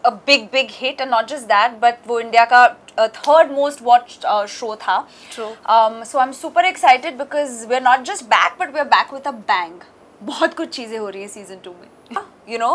a big hit, and not just that, but वो India का third most watched show था. True. So I'm super excited because we're not just back, but we're back with a bang. बहुत कुछ चीज़ें हो रही है season 2 में. You know,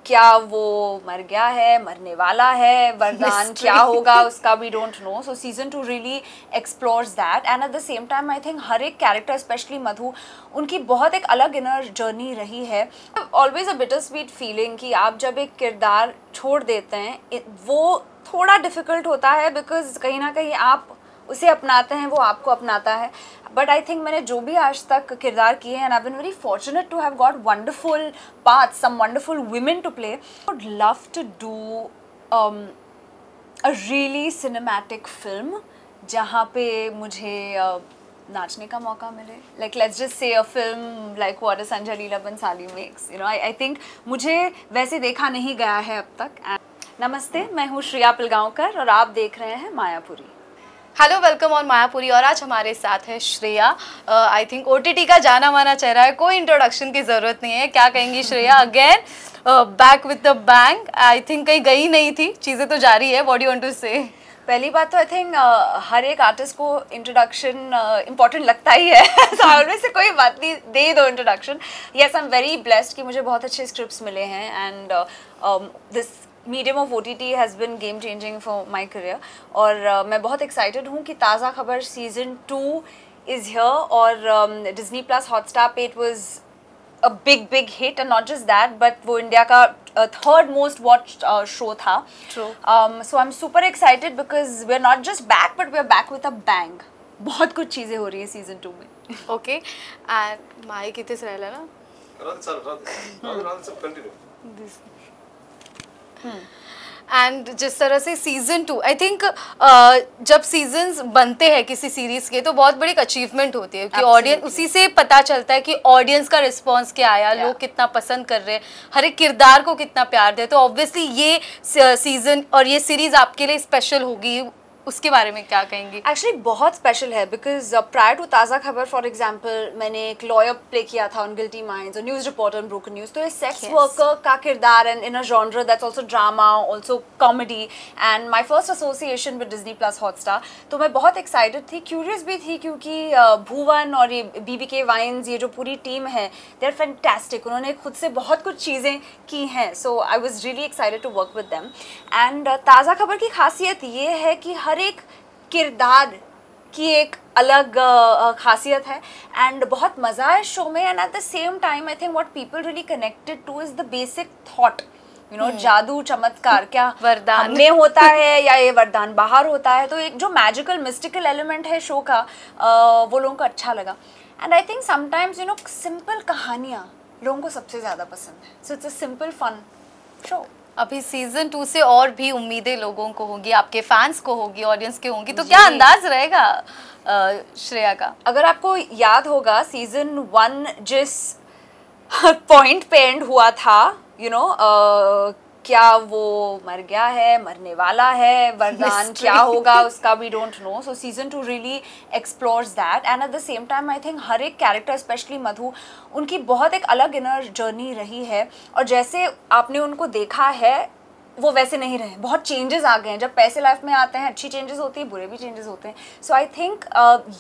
क्या वो मर गया है, मरने वाला है, वरदान क्या होगा उसका we don't know. So season 2 really explores that, and at the same time I think हर एक character, especially मधु, उनकी बहुत एक अलग inner journey रही है. Always a bittersweet feeling कि आप जब एक किरदार छोड़ देते हैं वो थोड़ा difficult होता है, because कहीं ना कहीं आप उसे अपनाते हैं, वो आपको अपनाता है. बट आई थिंक मैंने जो भी आज तक किरदार किए हैं, and I been very fortunate to have got wonderful parts, some wonderful women to play. I would love to do a really cinematic film जहाँ पे मुझे नाचने का मौका मिले. Like let's just say a film like what a Sanjay Leela Bhansali makes. You know, I think मुझे वैसे देखा नहीं गया है अब तक. नमस्ते, मैं हूँ श्रेया पिलगांवकर और आप देख रहे हैं Mayapuri. Hello, welcome on Mayapuri. और आज हमारे साथ है श्रेया. आई थिंक OTT का जाना माना चेहरा है, कोई इंट्रोडक्शन की ज़रूरत नहीं है. क्या कहेंगी Shreya? Again back with the bang. I think कहीं गई नहीं थी, चीज़ें तो जारी है. What do you want to say? पहली बात तो आई थिंक हर एक आर्टिस्ट को इंट्रोडक्शन इम्पॉर्टेंट लगता ही है. सामने से कोई बात नहीं, दे दो introduction. Yes, I am very blessed कि मुझे बहुत अच्छे स्क्रिप्ट्स मिले हैं, and this medium of OTT has been game changing for my career. और मैं बहुत एक्साइटेड हूँ कि ताज़ा खबर सीजन 2 इज़ हियर, और डिज्नी प्लस हॉटस्टार पे it was a big hit, and not just that, but वो इंडिया का थर्ड मोस्ट वॉच्ड शो था. True. So I am super excited because we are not just back, but we are back with a bang. बहुत कुछ चीज़ें हो रही है season 2 में. ओके, एंड माई कितने से रहला ना एंड जिस तरह से सीजन 2, आई थिंक जब सीजन्स बनते हैं किसी सीरीज के तो बहुत बड़ी अचीवमेंट होती है कि ऑडियंस, उसी से पता चलता है कि ऑडियंस का रिस्पांस क्या आया, लोग कितना पसंद कर रहे हैं, हर एक किरदार को कितना प्यार दे. तो ऑब्वियसली ये सीजन और ये सीरीज आपके लिए स्पेशल होगी. उसके बारे में क्या कहेंगी? एक्चुअली बहुत स्पेशल है बिकॉज प्रायर टू ताज़ा खबर, फॉर एग्जांपल, मैंने एक लॉयर प्ले किया था ऑन गिल्टी माइंड्स, और news reporter on broken news. तो ये सेक्स वर्कर का किरदार, and in a genre that's also drama, also comedy, and my first association with Disney plus Hotstar. तो मैं बहुत एक्साइटेड थी, क्यूरियस भी थी, क्योंकि भुवन और ये BBK वाइन्स, ये जो पूरी टीम है, दे आर फैंटास्टिक. उन्होंने खुद से बहुत कुछ चीज़ें की हैं. So I was really excited to work with them. And ताज़ा खबर की खासियत ये है कि हर एक किरदार की एक अलग खासियत है, एंड बहुत मज़ा है शो में. And at the same time I think what people really connected two is the basic thought. You know, जादू चमत्कार क्या वरदान में होता है या ये वरदान बाहर होता है. तो एक जो मैजिकल मिस्टिकल एलिमेंट है शो का, वो लोगों को अच्छा लगा. And I think sometimes you know simple कहानियाँ लोगों को सबसे ज़्यादा पसंद है. So it's a simple fun show. अभी सीजन 2 से और भी उम्मीदें लोगों को होगी, आपके फैंस को होगी, ऑडियंस के होंगी. तो क्या अंदाज रहेगा श्रेया का? अगर आपको याद होगा सीजन 1 जिस पॉइंट पे एंड हुआ था, यू नो, क्या वो मर गया है, मरने वाला है, वरदान क्या होगा उसका we don't know. So season 2 really explores that, and at the same time I think हर एक कैरेक्टर, स्पेशली मधु, उनकी बहुत एक अलग इनर जर्नी रही है. और जैसे आपने उनको देखा है वो वैसे नहीं रहे, बहुत चेंजेस आ गए हैं. जब पैसे लाइफ में आते हैं, अच्छी चेंजेस होती है, बुरे भी चेंजेस होते हैं. सो आई थिंक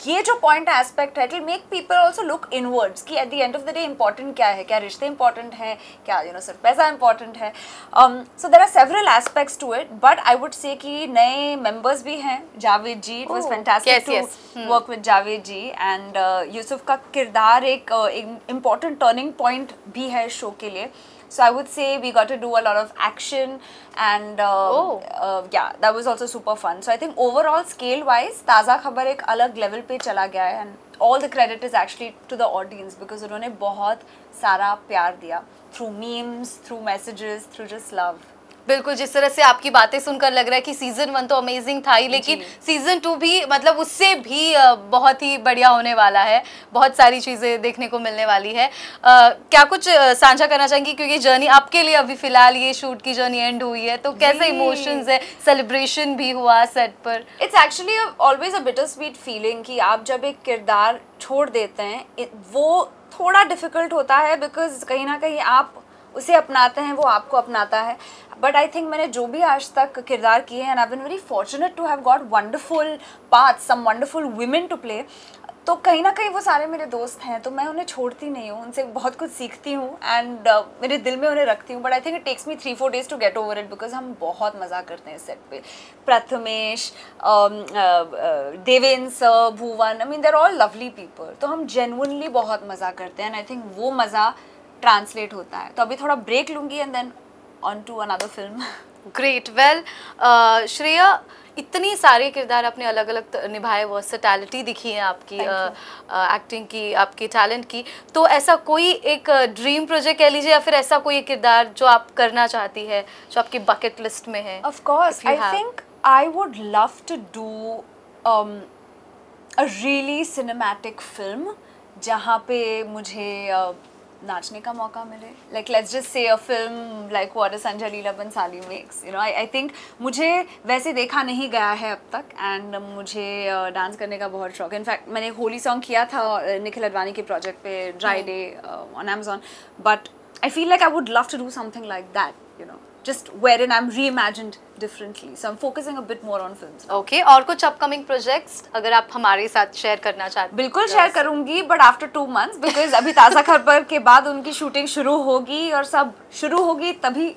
ये जो पॉइंट एस्पेक्ट है, it will make people also look inwards कि at the end of the day important क्या है, क्या रिश्ते इंपॉर्टेंट हैं, क्या यू नो सिर्फ पैसा इंपॉर्टेंट है. So there are several aspects to it, but I would say कि नए मेंबर्स भी हैं. Javed ji, it was fantastic to work with Javed ji, and Yusuf का किरदार एक इम्पॉर्टेंट टर्निंग पॉइंट भी है शो के लिए. So I would say we got to do a lot of action, and yeah, that was also super fun. So I think overall scale wise, ताज़ा खबर एक अलग level पे चला गया है, and all the credit is actually to the audience because उन्होंने बहुत सारा प्यार दिया through memes, through messages, through just love. बिल्कुल, जिस तरह से आपकी बातें सुनकर लग रहा है कि सीजन 1 तो अमेजिंग था ही, लेकिन सीजन 2 भी मतलब उससे भी बहुत ही बढ़िया होने वाला है. बहुत सारी चीज़ें देखने को मिलने वाली है. क्या कुछ साझा करना चाहेंगी, क्योंकि जर्नी आपके लिए अभी फिलहाल ये शूट की जर्नी एंड हुई है, तो कैसे इमोशंस है, सेलिब्रेशन भी हुआ सेट पर? It's actually always a bitter sweet feeling कि आप जब एक किरदार छोड़ देते हैं वो थोड़ा डिफिकल्ट होता है, बिकॉज कहीं ना कहीं आप उसे अपनाते हैं वो आपको अपनाता है. बट आई थिंक मैंने जो भी आज तक किरदार किए हैं, and I been very fortunate to have got wonderful parts, some wonderful women to play. तो कहीं ना कहीं वो सारे मेरे दोस्त हैं, तो मैं उन्हें छोड़ती नहीं हूँ, उनसे बहुत कुछ सीखती हूँ एंड मेरे दिल में उन्हें रखती हूँ. But I think it takes me 3-4 days to get over it, because हम बहुत मज़ा करते हैं सेट पे. Prathamesh, Devendra sir, Bhuvan, I mean they're all lovely people. तो हम जेन्युइनली बहुत मज़ा करते हैं एंड आई थिंक वो मज़ा ट्रांसलेट होता है. तो अभी थोड़ा ब्रेक लूँगी and then on to another film. Great. Well Shreya, इतनी सारे किरदार आपने अलग अलग निभाए, वर्सेटैलिटी दिखी है आपकी एक्टिंग की, आपकी टैलेंट की. तो ऐसा कोई एक ड्रीम प्रोजेक्ट कह लीजिए, या फिर ऐसा कोई एक किरदार जो आप करना चाहती है, जो आपकी बकेट लिस्ट में है? Of course, I think I would love to do a really cinematic film जहाँ पे मुझे नाचने का मौका मिले. Like let's just say a film like what Sanjay Leela Bhansali makes, you know. I think मुझे वैसे देखा नहीं गया है अब तक एंड मुझे डांस करने का बहुत शौक है. इनफैक्ट मैंने एक होली सॉन्ग किया था निखिल अडवाणी के प्रोजेक्ट पे, dry day on Amazon. But I feel like I would love to do something like that, you know, just wherein I'm reimagined differently. So I'm focusing a bit more on films. Okay, और कुछ upcoming projects अगर आप हमारे साथ share करना चाहते हैं? बिल्कुल शेयर करूंगी, but after 2 months, because अभी ताज़ा खबर के बाद उनकी शूटिंग शुरू होगी और सब शुरू होगी, तभी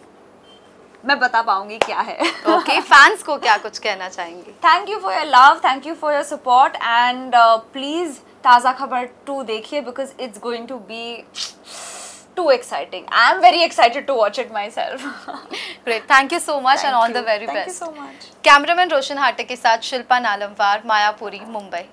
मैं बता पाऊंगी क्या है. Okay, fans को क्या कुछ कहना चाहेंगे? Thank you for your love, thank you for your support, and please ताज़ा खबर 2 देखिए, because it's going to be too exciting. I am very excited to watch it myself. Great, thank you so much and all the very best. Thank you so much. Cameraman Roshan Hate के साथ शिल्पा नालमवार, मायापुरी, मुंबई.